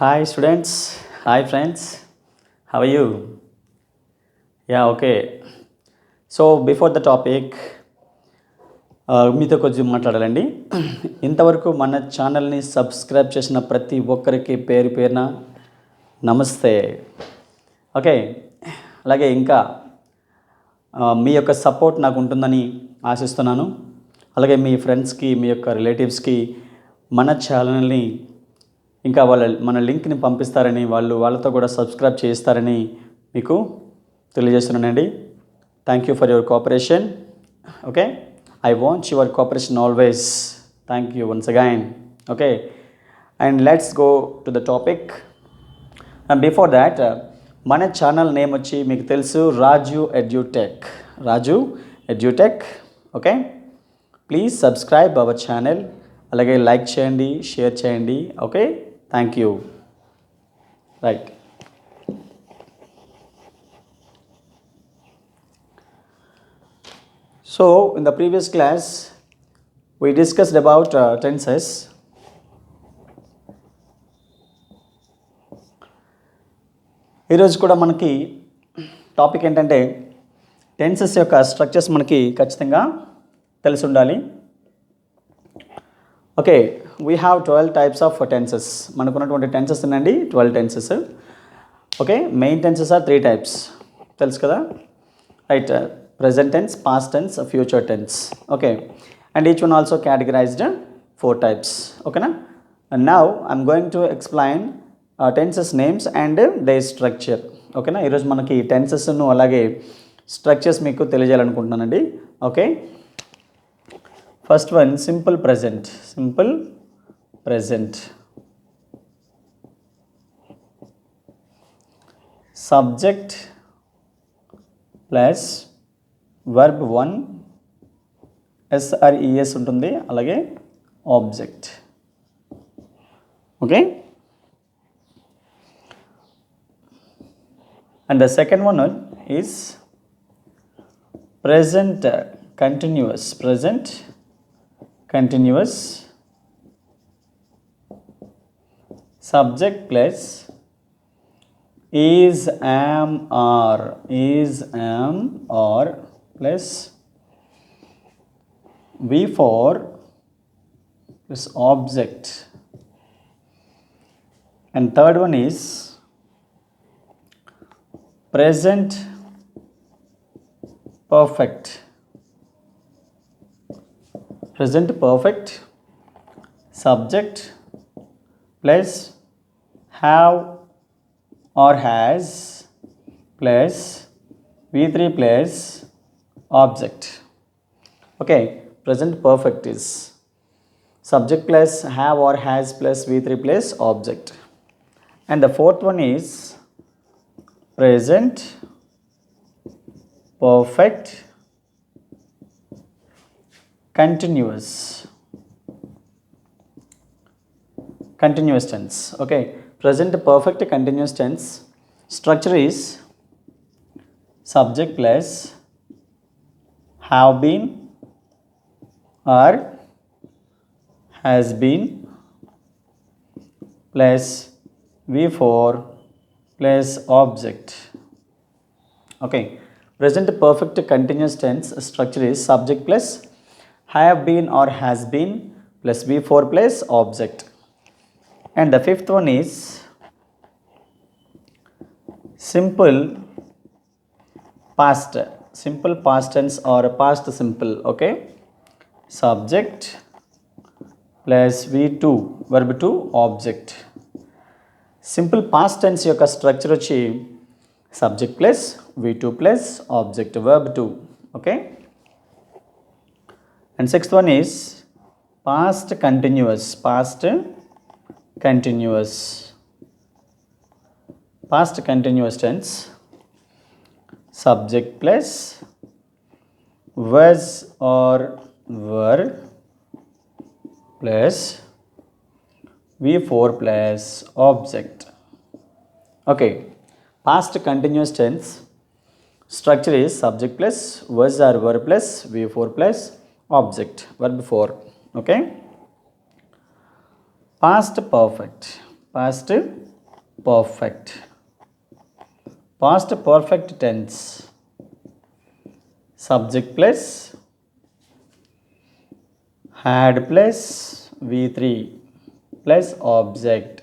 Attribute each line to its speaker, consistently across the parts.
Speaker 1: Hi students, hi friends, how are you? Yeah, okay. So before the topic, మీతో కొంచెం మాట్లాడాలండి. ఇంతవరకు మన ఛానల్ని సబ్స్క్రైబ్ చేసిన ప్రతి ఒక్కరికి పేరు పేరున నమస్తే. ఓకే, అలాగే ఇంకా మీ యొక్క సపోర్ట్ నాకు ఉంటుందని ఆశిస్తున్నాను. అలాగే మీ ఫ్రెండ్స్కి, మీ యొక్క రిలేటివ్స్కి మన ఛానల్ని ఇంకా మన లింక్ని పంపిస్తారని, వాళ్ళతో కూడా సబ్స్క్రైబ్ చేస్తారని మీకు తెలియజేస్తున్నానండి. Thank you for your cooperation. Okay, I want your cooperation always. Thank you once again. Okay, and let's go to the topic. And before that, మన ఛానల్ నేమ్ వచ్చి మీకు తెలుసు, Raju Edutech. Raju Edutech. Okay, please subscribe our channel. అలాగే like చేయండి, share చేయండి. Okay, thank you. Right, so in the previous class we discussed about tenses. ఈరోజు కూడా మనకి టాపిక్ ఏంటంటే టెన్సెస్ యొక్క స్ట్రక్చర్స్ మనకి ఖచ్చితంగా తెలిసి ఉండాలి. Okay, we have 12 types of tenses. మనకున్నటువంటి టెన్సెస్ అండి 12 టెన్సెస్. Okay, main tenses are 3 types, తెలుసు కదా. Right, present tense, past tense, future tense. Okay, and each one also categorized 4 types. Okay na? And now I'm going to explain tenses names and their structure. Okay na? ఈరోజు మనకి tenses ను అలాగే structures మీకు తెలియజేయాలనుకుంటున్నానండి. Okay, first one simple present. Simple present. Subject plus verb 1 SRES ఉంటుంది, అలాగే object. Okay, and the second one is present continuous. Present continuous. Subject plus is, am, are. Is, am, are plus V4 plus object. And third one is present perfect. Present perfect. Subject plus have or has plus V3 plus object. Okay, present perfect is subject plus have or has plus V3 plus object. And the fourth one is present perfect continuous. Continuous tense. Okay, present perfect continuous tense structure is subject plus have been or has been plus V4 plus object. Okay, present perfect continuous tense structure is subject plus have been or has been plus V4 plus object. And the fifth one is simple past. Simple past tense or past simple. Okay, subject plus V2 verb 2 object. Simple past tense యొక్క structure వచ్చి subject plus V2 plus object verb 2. Okay, and sixth one is past continuous. Past continuous. Past continuous tense subject plus was or were plus V4 plus object. Okay, past continuous tense structure is subject plus was or were plus V4 plus object verb 4. Okay, past perfect. Past perfect. Past perfect tense, subject plus had plus V3 plus object.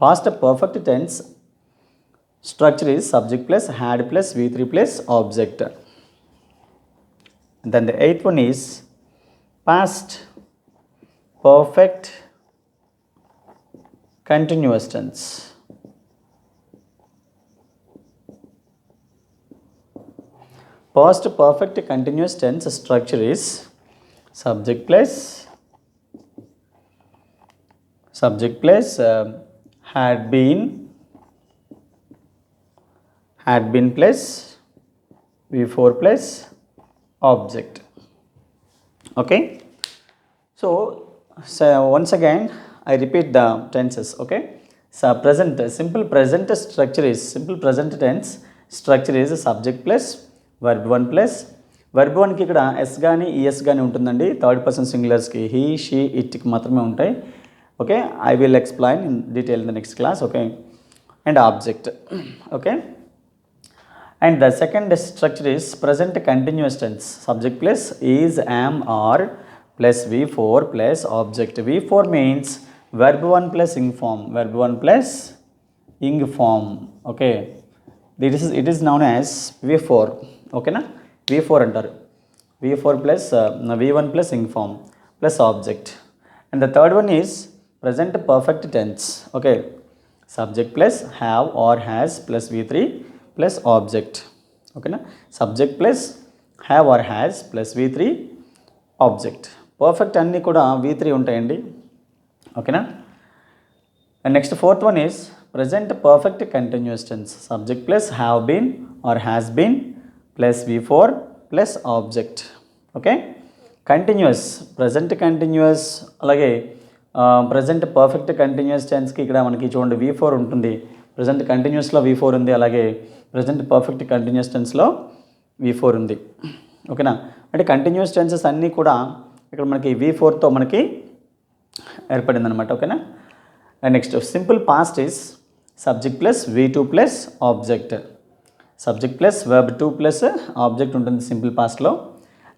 Speaker 1: Past perfect tense structure is subject plus had plus V3 plus object. Then the eighth one is past perfect continuous tense. Past perfect continuous tense structure is subject plus had been plus V4 plus object. Okay, so once again I repeat the tenses. Okay, so simple present structure is simple present tense structure is subject plus verb 1 plus verb 1 కి ఇక్కడ yes కానీ ES కానీ ఉంటుందండి. Third person సింగులర్స్కి he she ఇట్కి మాత్రమే ఉంటాయి. Okay, I will explain in detail in the next class. Okay, and object. Okay, and the second structure is present continuous tense, subject plus is, am, are plus V4 plus object. V4 means verb 1 plus ing form, verb 1 plus ing form. Okay, it is known as V4. Okay na, V4 antaru. V4 plus V1 plus ing form plus object. And the third one is present perfect tense. Okay, subject plus have or has plus V3 plus object. Okay na, subject plus have or has plus V3 object. Perfect అన్నీ కూడా V3 ఉంటాయండి. ఓకేనా, and next fourth one is present perfect continuous tense, subject plus have been or has been plus V4 plus object. Okay, continuous present continuous అలాగే present perfect continuous టెన్స్కి ఇక్కడ మనకి చూడండి V4 ఉంటుంది. Present కంటిన్యూస్లో V4 ఉంది, అలాగే present perfect continuous టెన్స్లో V4 ఉంది. ఓకేనా, అంటే కంటిన్యూస్ టెన్సెస్ అన్నీ కూడా ఇక్కడ మనకి V4తో మనకి ఏర్పడింది అనమాట. ఓకేనా, and next simple past is subject plus V2 plus object. Subject plus verb 2 plus object ఉంటుంది సింపుల్ పాస్ట్లో.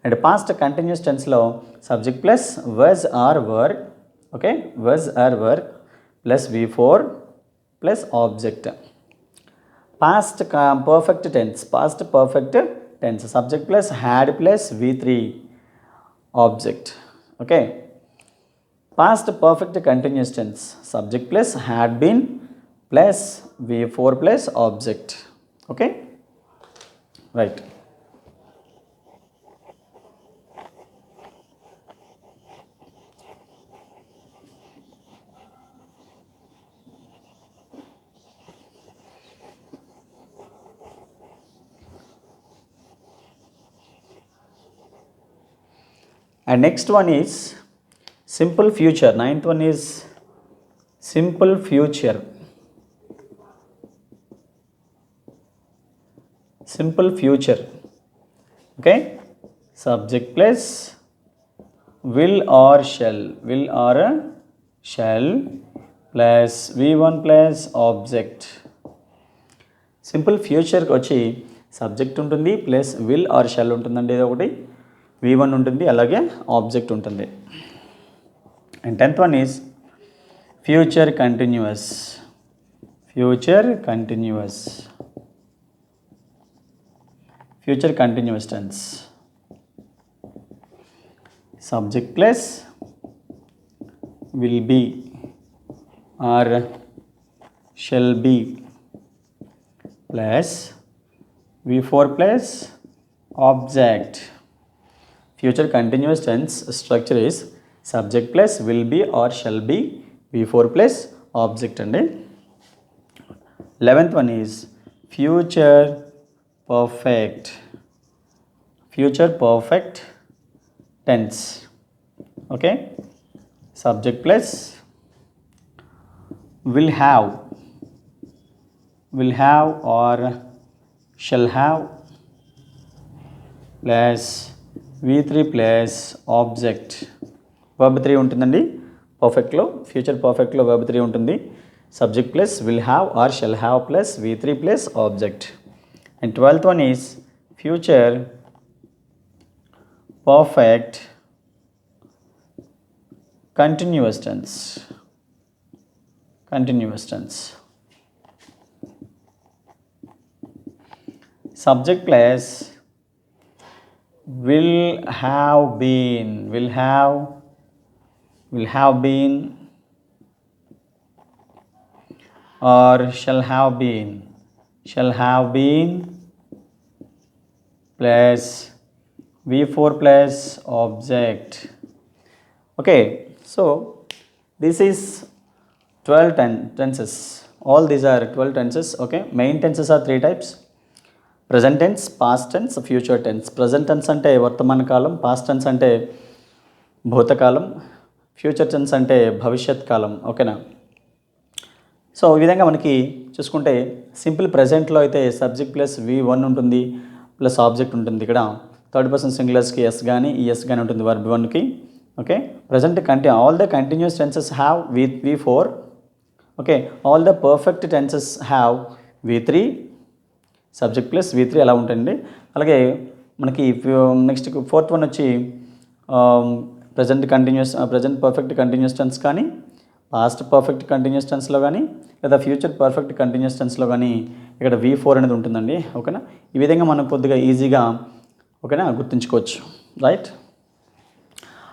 Speaker 1: అండ్ పాస్ట్ కంటిన్యూస్ టెన్స్లో subject plus was or were. Okay, was or were plus V4 plus object. Past perfect tense subject plus had plus V3 object. Okay, past perfect continuous tense subject plus had been plus V4 plus object. Okay, right. And next one is simple future. Ninth one is simple future. Simple future. Okay, subject plus will or shall plus V1 plus object. Simple ఫ్యూచర్కి వచ్చి subject ఉంటుంది plus will or shall ఉంటుందండి. ఇది ఒకటి V1 ఉంటుంది, అలాగే object ఉంటుంది. And 10th one is future continuous. Future continuous tense subject plus will be or shall be plus V4 plus object. Future continuous tense structure is subject plus will be or shall be V4 plus object అండి. 11th one is future perfect tense. Okay, subject plus will have or shall have plus V3 plus object. Verb 3 ఉంటుందండి పర్ఫెక్ట్లో. Future పర్ఫెక్ట్లో verb 3 ఉంటుంది. subject plus will have or shall have plus V3 plus object. And 12th one is future perfect continuous tense. Subject plus will have been or shall have been plus V4 plus object. Okay, so this is 12 tenses. All these are 12 tenses. Okay, main tenses are 3 types: present tense, past tense, future tense. Present tense అంటే వర్తమాన కాలం, past tense అంటే భూతకాలం, future tense అంటే భవిష్యత్ కాలం. ఓకేనా? So ఈ విధంగా మనకి చూసుకుంటే సింపుల్ ప్రజెంట్లో అయితే సబ్జెక్ట్ ప్లస్ V1 ఉంటుంది ప్లస్ ఆబ్జెక్ట్ ఉంటుంది. ఇక్కడ థర్డ్ పర్సన్ సింగులర్స్కి ఎస్ కానీ ఈఎస్ కానీ ఉంటుంది వర్బ్ 1కి. Okay, present all the continuous tenses have V4. Okay, all the perfect tenses have V3, subject plus V3 అలా ఉంటుంది. అలాగే మనకి నెక్స్ట్ 4th వన్ వచ్చి ప్రజెంట్ పర్ఫెక్ట్ కంటిన్యూస్ టెన్స్ కానీ, పాస్ట్ పర్ఫెక్ట్ కంటిన్యూస్ టెన్స్లో కానీ, లేదా ఫ్యూచర్ పర్ఫెక్ట్ కంటిన్యూస్ టెన్స్లో కానీ ఇక్కడ V4 అనేది ఉంటుందండి. ఓకేనా? ఈ విధంగా మనం కొద్దిగా ఈజీగా ఓకేనా గుర్తుంచుకోవచ్చు. రైట్?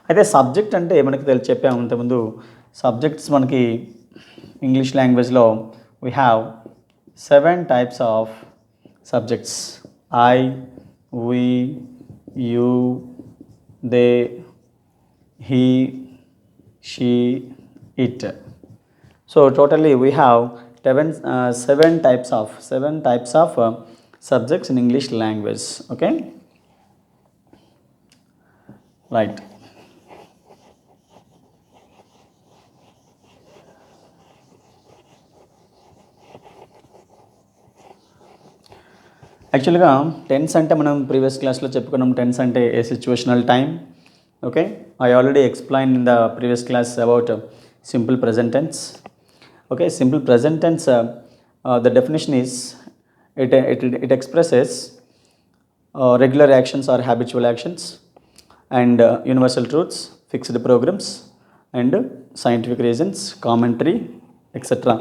Speaker 1: అయితే సబ్జెక్ట్ అంటే మనకి చెప్పాము ఇంతకుముందు. సబ్జెక్ట్స్ మనకి ఇంగ్లీష్ లాంగ్వేజ్లో we have 7 types of subjects: I, we, you, they, he, she, it. So totally we have 7 types of subjects in English language. Okay, right. యాక్చువల్గా టెన్స్ అంటే మనం ప్రీవియస్ క్లాస్లో చెప్పుకున్నాం. టెన్స్ అంటే a situational time. Okay, I already explained in the previous class about simple present tense. Okay, simple present tense, the definition is it expresses regular actions or habitual actions, and universal truths, fixed programs, and scientific reasons, commentary, etc.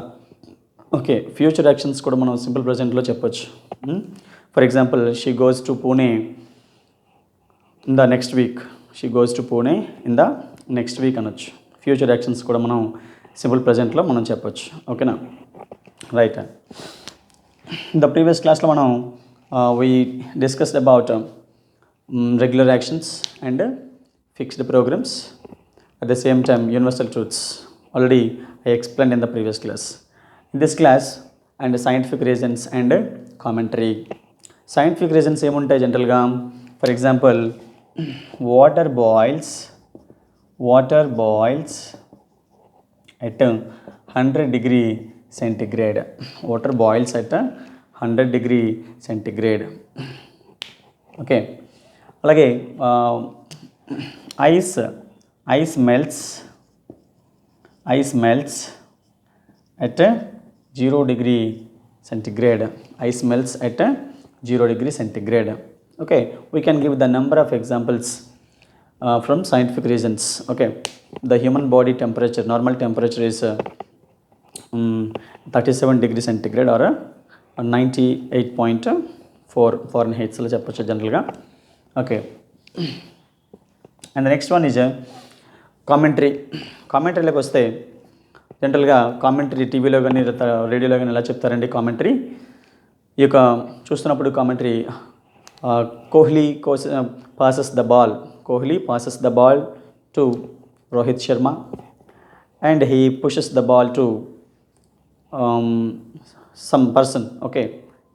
Speaker 1: Okay, future actions kuda manam simple present lo cheppochu. For example, she goes to Pune in the next week. She goes to Pune in the next week అనొచ్చు. Future actions కూడా మనం simple ప్రజెంట్లో మనం చెప్పొచ్చు. ఓకేనా? Right. The previous క్లాస్లో మనం we discussed about regular actions and fixed programmes, at the same time universal truths. Already I explain in the previous class. In this class and scientific reasons and commentary. Scientific reasons ఏముంటాయి జనరల్గా? For example, water boils at 100 degree centigrade. Water boils at 100 degree centigrade. Okay, alage ice melts at 0 degree centigrade. Ice melts at 0 degree centigrade. Okay, we can give the number of examples from scientific reasons. Okay, the human body temperature, normal temperature is 37 degree centigrade or 98.4 Fahrenheit lo cheppochu general ga. Okay, and the next one is commentary. Commentary loki vaste general ga commentary టీవీలో కానీ రేడియోలో కానీ ఎలా చెప్తారండి commentary? ఈ యొక్క చూస్తున్నప్పుడు commentary, Kohli passes the ball to Rohit Sharma and he pushes the ball to some person. Okay,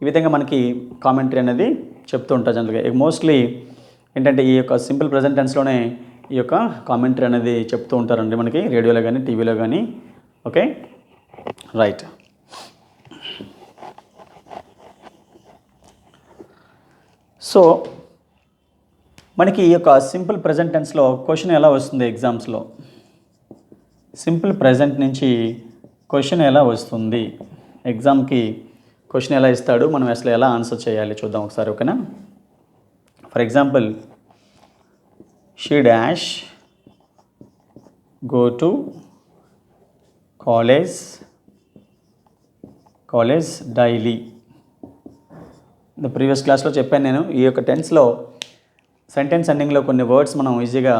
Speaker 1: ఈ విధంగా మనకి కామెంటరీ అనేది చెప్తూ ఉంటారు జనరల్గా. మోస్ట్లీ ఏంటంటే ఈ యొక్క సింపుల్ ప్రజెంట్ టెన్స్లోనే ఈ యొక్క కామెంటరీ అనేది చెప్తూ ఉంటారండి మనకి రేడియోలో కానీ టీవీలో కానీ. Okay, right. సో మనకి ఈ యొక్క సింపుల్ ప్రజెంట్ టెన్స్లో క్వశ్చన్ ఎలా వస్తుంది ఎగ్జామ్స్లో? సింపుల్ ప్రజెంట్ నుంచి క్వశ్చన్ ఎలా వస్తుంది, ఎగ్జామ్కి క్వశ్చన్ ఎలా ఇస్తాడు, మనం అసలు ఎలా ఆన్సర్ చేయాలి చూద్దాం ఒకసారి. ఓకేనా? For example, she dash go to college daily. Previous క్లాస్లో చెప్పాను నేను, ఈ యొక్క టెన్స్లో సెంటెన్స్ ఎండింగ్లో కొన్ని వర్డ్స్ మనం ఈజీగా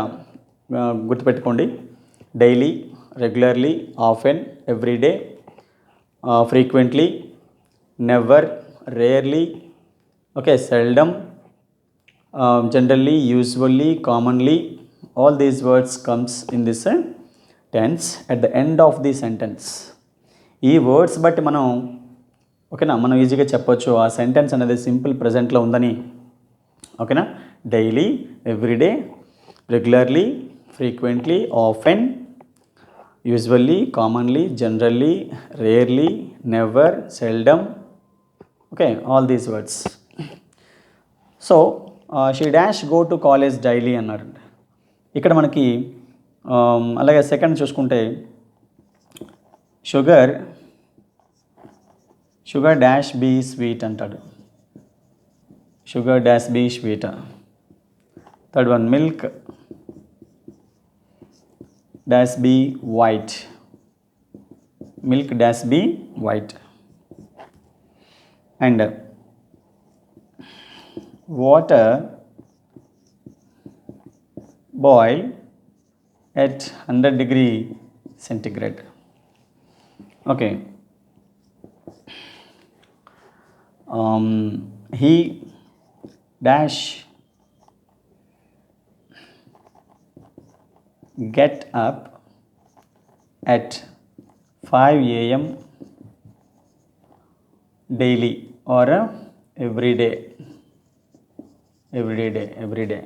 Speaker 1: గుర్తుపెట్టుకోండి. Daily, regularly, often, everyday, frequently, never, rarely, okay, seldom, generally, usually, commonly. All these words comes in this tense at the end of the sentence. ఈ వర్డ్స్ బట్టి మనం ఓకేనా మనం ఈజీగా చెప్పొచ్చు ఆ సెంటెన్స్ అనేది సింపుల్ ప్రజెంట్లో ఉందని. ఓకేనా? Daily, everyday, regularly, frequently, often, usually, commonly, generally, rarely, never, seldom, okay, all these words. So she dash go to college daily అన్నారు. ఇక్కడ మనకి అలాగే సెకండ్ చూసుకుంటే షుగర్ డాష్ బీ స్వీట్ అంటాడు. Sugar dash be sweet. Third one, milk dash be white. Milk dash be white. And water boil at 100 degree centigrade. Okay. He dash get up at 5 a.m. daily or every day. Every day.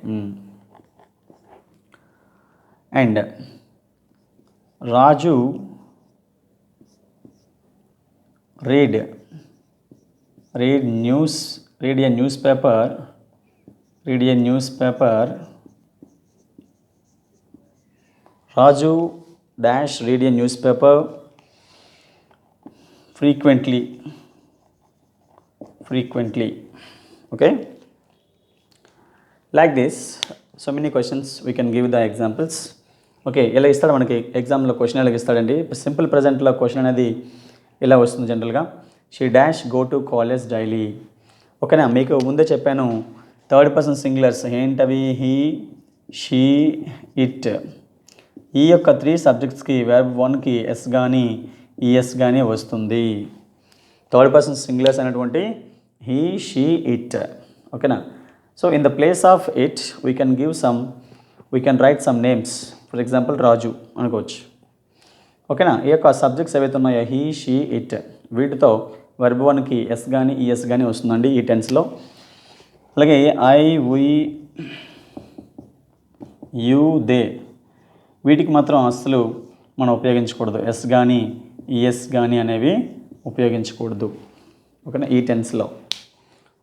Speaker 1: And Raju read a newspaper. Raju dash read a newspaper frequently. Okay? Like this, so many questions we can give the examples. Okay, ఇలా ఇస్తాడు మనకి ఎగ్జామ్లో question ఎలాగ ఇస్తాడండి. Simple ప్రజెంట్లో question అనేది ఇలా వస్తుంది జనరల్గా. She dash go to college daily. ఓకేనా? మీకు ముందే చెప్పాను థర్డ్ పర్సన్ సింగులర్స్ ఏంటవి, హీ, షీ, ఇట్. ఈ యొక్క 3 సబ్జెక్ట్స్కి వెర్బ్ 1కి ఎస్ కానీ ఈఎస్ కానీ వస్తుంది. థర్డ్ పర్సన్ సింగులర్స్ అనేటువంటి హీ, షీ, ఇట్. ఓకేనా? So in the place of it, we can write some names. For example, Raju అనుకోవచ్చు. ఓకేనా? ఈ యొక్క సబ్జెక్ట్స్ ఏవైతే ఉన్నాయో హీ, షీ, ఇట్, వీటితో వర్బ్ 1కి ఎస్ కానీ ఈఎస్ కానీ వస్తుందండి ఈ టెన్స్లో. అలాగే ఐ, వి, యూ, దే, వీటికి మాత్రం అస్సలు మనం ఉపయోగించకూడదు. ఎస్ కానీ ఈఎస్ కానీ అనేవి ఉపయోగించకూడదు. ఓకేనా? ఈ టెన్స్లో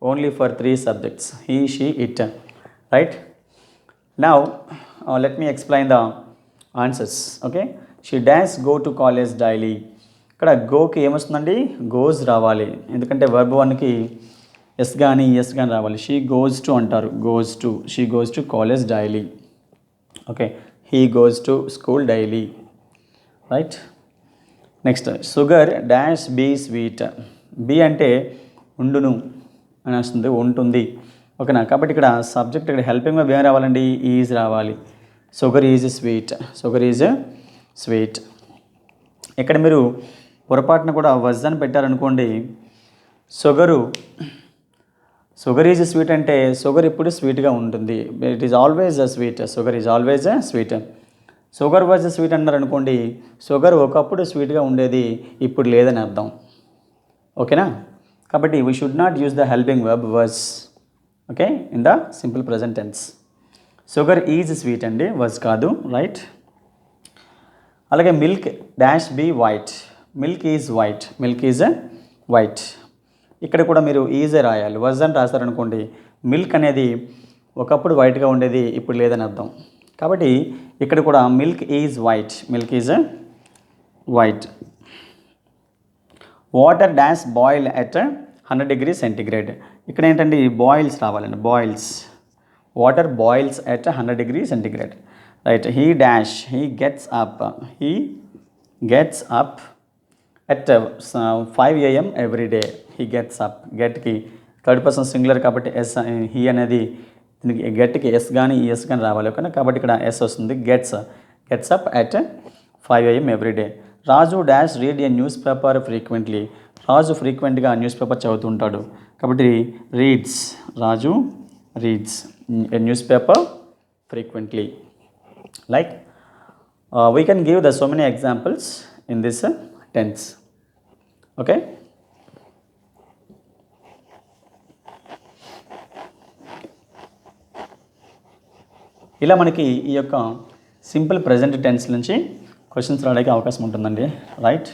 Speaker 1: only for 3 subjects, he, she, it. Right? Now let me explain the answers. Okay? She dash go to college daily. ఇక్కడ గోకి ఏమొస్తుందండి, గోస్ రావాలి. ఎందుకంటే వర్బ్ 1కి ఎస్ కానీ ఎస్ కానీ రావాలి. షీ గోస్ టు అంటారు, she goes to college daily. Okay, he goes to school daily. Right? Next, sugar dash be sweet. Be అంటే ఉండును అని వస్తుంది, ఉంటుంది. ఓకేనా? కాబట్టి ఇక్కడ సబ్జెక్ట్ ఇక్కడ హెల్పింగ్ వర్బ్ ఏం రావాలండి, ఈజ్ రావాలి. Sugar is sweet. ఇక్కడ మీరు పొరపాటున కూడా వజ్ అని పెట్టారనుకోండి, షుగర్ ఈజ్ స్వీట్ అంటే షుగర్ ఇప్పుడు స్వీట్గా ఉంటుంది. It is always a sweet. Sugar is always a sweet. Sugar was sweet అన్నారనుకోండి, షుగర్ ఒకప్పుడు స్వీట్గా ఉండేది, ఇప్పుడు లేదని అర్థం. ఓకేనా? కాబట్టి we should not use the helping verb was, okay, in the simple present tense. Sugar is sweet అండి, was కాదు. రైట్? అలాగే milk dash be white. Milk is white. ఇక్కడ కూడా మీరు ఈజే రాయాలి. was అని రాశారనుకోండి, మిల్క్ అనేది ఒకప్పుడు వైట్గా ఉండేది, ఇప్పుడు లేదని అర్థం. కాబట్టి ఇక్కడ కూడా milk is white. Water dash boil at 100 degrees centigrade. ఇక్కడ ఏంటంటే ఈ బాయిల్స్ రావాలండి, boils. Water boils at 100 degrees centigrade, right. He gets up at 5 AM every day. He gets up. గెట్కి థర్డ్ పర్సన్ సింగులర్ కాబట్టి ఎస్, హీ అనేది దీనికి గెట్కి yes కానీ ES కానీ రావాలి ఓకేనా, కాబట్టి ఇక్కడ ఎస్ వస్తుంది. Gets up at 5 AM every day. Raju dash read a newspaper frequently. Raju ఫ్రీక్వెంట్గా న్యూస్ పేపర్ చదువుతుంటాడు కాబట్టి Raju reads a newspaper frequently. Like we can give the so many examples in this tense. Okay, ఇలా మనకి ఈ యొక్క simple present tense నుంచి questions రావడానికి అవకాశం ఉంటుందండి, రైట్.